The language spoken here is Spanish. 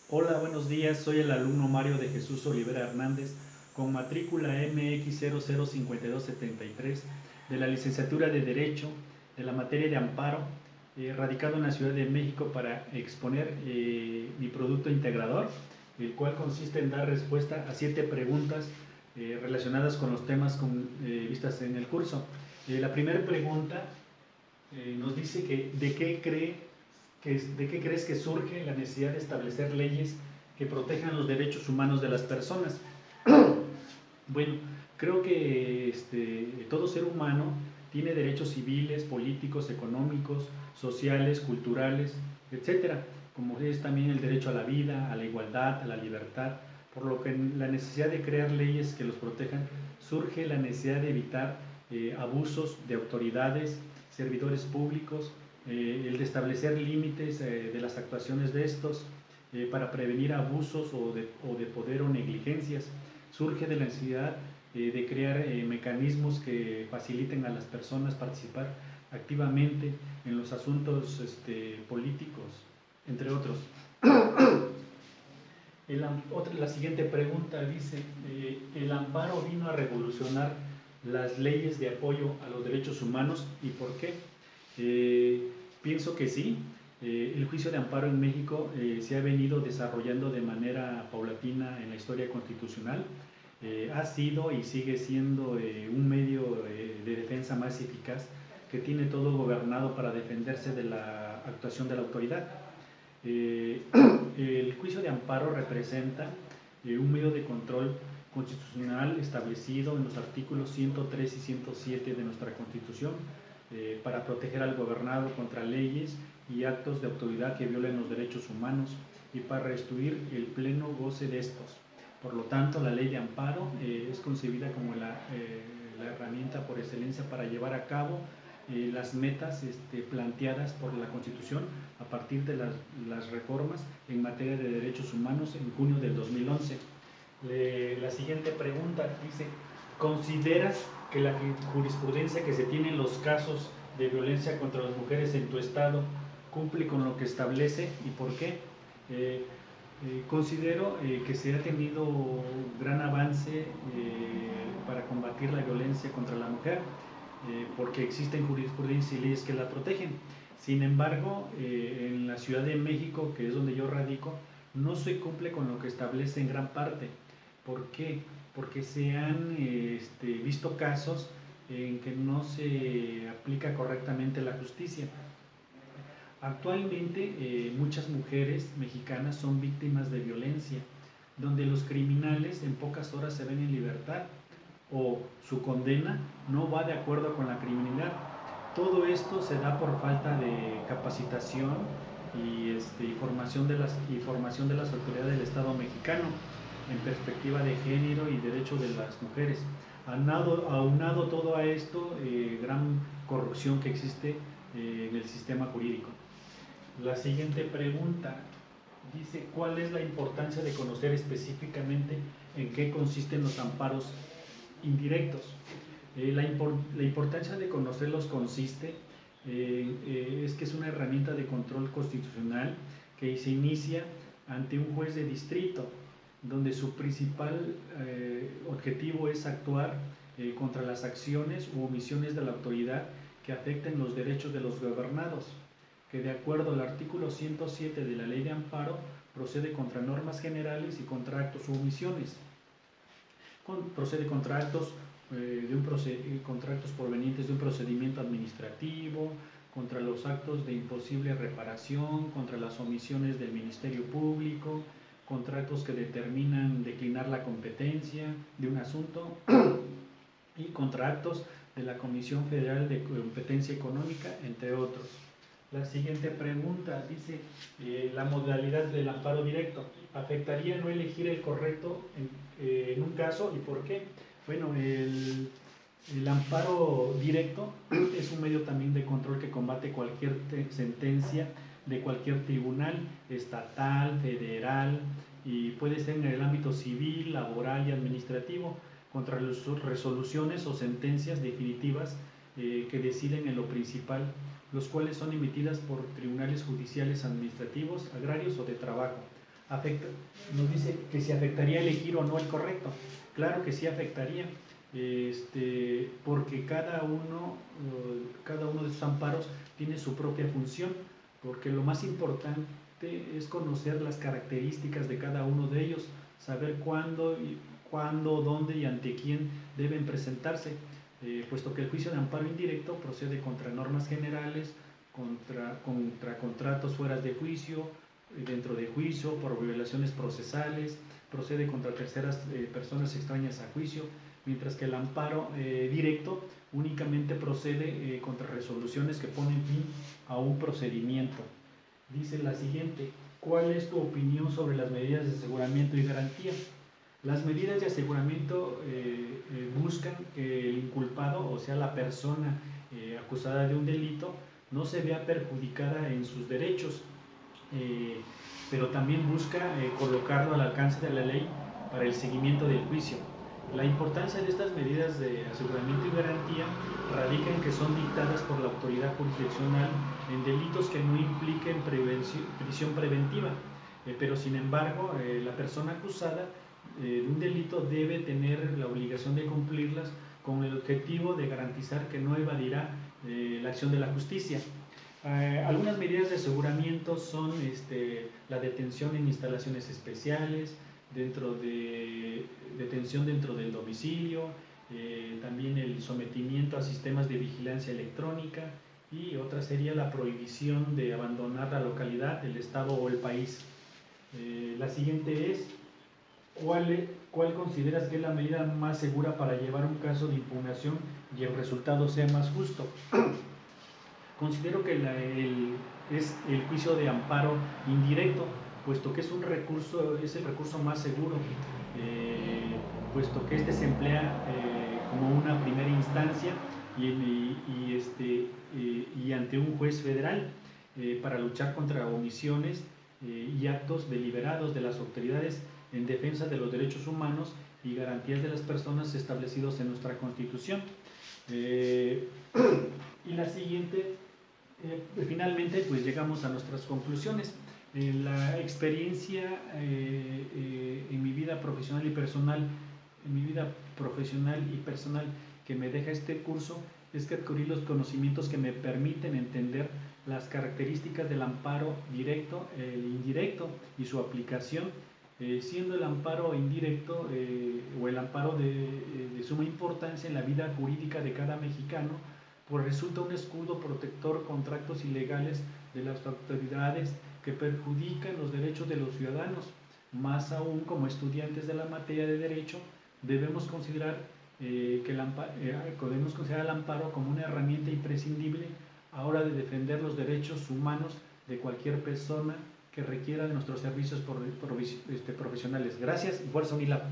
Hola, buenos días. Soy el alumno Mario de Jesús Olivera Hernández, con matrícula MX005273 de la licenciatura de Derecho de la materia de Amparo, radicado en la Ciudad de México para exponer mi producto integrador, el cual consiste en dar respuesta a 7 preguntas relacionadas con los temas vistas en el curso. La primera pregunta nos dice que ¿de qué crees que surge la necesidad de establecer leyes que protejan los derechos humanos de las personas? Bueno, creo que todo ser humano tiene derechos civiles, políticos, económicos, sociales, culturales, etcétera, como es también el derecho a la vida, a la igualdad, a la libertad, por lo que la necesidad de crear leyes que los protejan surge la necesidad de evitar abusos de autoridades, servidores públicos, el de establecer límites de las actuaciones de estos para prevenir abusos o de poder o negligencias. Surge de la necesidad de crear mecanismos que faciliten a las personas participar activamente en los asuntos políticos, entre otros. La siguiente pregunta dice, ¿el amparo vino a revolucionar las leyes de apoyo a los derechos humanos y por qué? Pienso que sí. El juicio de amparo en México se ha venido desarrollando de manera paulatina en la historia constitucional. Ha sido y sigue siendo un medio de defensa más eficaz que tiene todo gobernado para defenderse de la actuación de la autoridad. El juicio de amparo representa un medio de control constitucional establecido en los artículos 103 y 107 de nuestra Constitución para proteger al gobernado contra leyes y actos de autoridad que violen los derechos humanos y para restituir el pleno goce de estos. Por lo tanto, la ley de amparo es concebida como la herramienta por excelencia para llevar a cabo las metas planteadas por la Constitución a partir de las reformas en materia de derechos humanos en junio del 2011. La siguiente pregunta dice, ¿consideras que la jurisprudencia que se tiene en los casos de violencia contra las mujeres en tu estado cumple con lo que establece y por qué? Considero que se ha tenido gran avance para combatir la violencia contra la mujer, porque existen jurisprudencia y leyes que la protegen. Sin embargo, en la Ciudad de México, que es donde yo radico, no se cumple con lo que establece en gran parte. ¿Por qué? Porque se han visto casos en que no se aplica correctamente la justicia. Actualmente muchas mujeres mexicanas son víctimas de violencia, donde los criminales en pocas horas se ven en libertad o su condena no va de acuerdo con la criminalidad. Todo esto se da por falta de capacitación y formación de las autoridades del Estado mexicano en perspectiva de género y derechos de las mujeres. Aunado todo a esto, gran corrupción que existe en el sistema jurídico. La siguiente pregunta dice, ¿cuál es la importancia de conocer específicamente en qué consisten los amparos indirectos? La importancia de conocerlos consiste es que es una herramienta de control constitucional que se inicia ante un juez de distrito, donde su principal objetivo es actuar contra las acciones u omisiones de la autoridad que afecten los derechos de los gobernados, que de acuerdo al artículo 107 de la Ley de Amparo procede contra normas generales y contra actos u omisiones. Procede contra actos contra actos provenientes de un procedimiento administrativo, contra los actos de imposible reparación, contra las omisiones del Ministerio Público, contra actos que determinan declinar la competencia de un asunto y contra actos de la Comisión Federal de Competencia Económica, entre otros. La siguiente pregunta dice, la modalidad del amparo directo, ¿afectaría no elegir el correcto en un caso y por qué? Bueno, el amparo directo es un medio también de control que combate cualquier sentencia de cualquier tribunal estatal, federal y puede ser en el ámbito civil, laboral y administrativo contra las resoluciones o sentencias definitivas que deciden en lo principal, los cuales son emitidas por tribunales judiciales administrativos, agrarios o de trabajo. afecta, nos dice que si afectaría elegir o no el correcto. Claro que sí afectaría, porque cada uno de esos amparos tiene su propia función, porque lo más importante es conocer las características de cada uno de ellos, saber cuándo, dónde y ante quién deben presentarse, puesto que el juicio de amparo indirecto procede contra normas generales, contra contratos fuera de juicio, dentro de juicio, por violaciones procesales, procede contra terceras personas extrañas a juicio, mientras que el amparo directo únicamente procede contra resoluciones que ponen fin a un procedimiento. Dice la siguiente: ¿cuál es tu opinión sobre las medidas de aseguramiento y garantía? Las medidas de aseguramiento buscan que el inculpado, o sea, la persona acusada de un delito, no se vea perjudicada en sus derechos, pero también busca colocarlo al alcance de la ley para el seguimiento del juicio. La importancia de estas medidas de aseguramiento y garantía radica en que son dictadas por la autoridad jurisdiccional en delitos que no impliquen prisión preventiva, pero sin embargo la persona acusada de un delito debe tener la obligación de cumplirlas con el objetivo de garantizar que no evadirá la acción de la justicia. Algunas medidas de aseguramiento son la detención en instalaciones especiales, detención dentro del domicilio, también el sometimiento a sistemas de vigilancia electrónica, y otra sería la prohibición de abandonar la localidad, el estado o el país. La siguiente es: ¿cuál consideras que es la medida más segura para llevar un caso de impugnación y el resultado sea más justo? Considero que es el juicio de amparo indirecto, puesto que es el recurso más seguro, puesto que este se emplea como una primera instancia y ante un juez federal para luchar contra omisiones y actos deliberados de las autoridades en defensa de los derechos humanos y garantías de las personas establecidos en nuestra Constitución. Y la siguiente, finalmente, pues llegamos a nuestras conclusiones. La experiencia en mi vida profesional y personal, que me deja este curso, es que adquirí los conocimientos que me permiten entender las características del amparo directo, el indirecto y su aplicación, siendo el amparo indirecto o el amparo de suma importancia en la vida jurídica de cada mexicano, pues resulta un escudo protector contra actos ilegales de las autoridades que perjudican los derechos de los ciudadanos. Más aún, como estudiantes de la materia de derecho, debemos considerar el amparo como una herramienta imprescindible a la hora de defender los derechos humanos de cualquier persona que requiera de nuestros servicios profesionales. Gracias y fuerza UNILAB.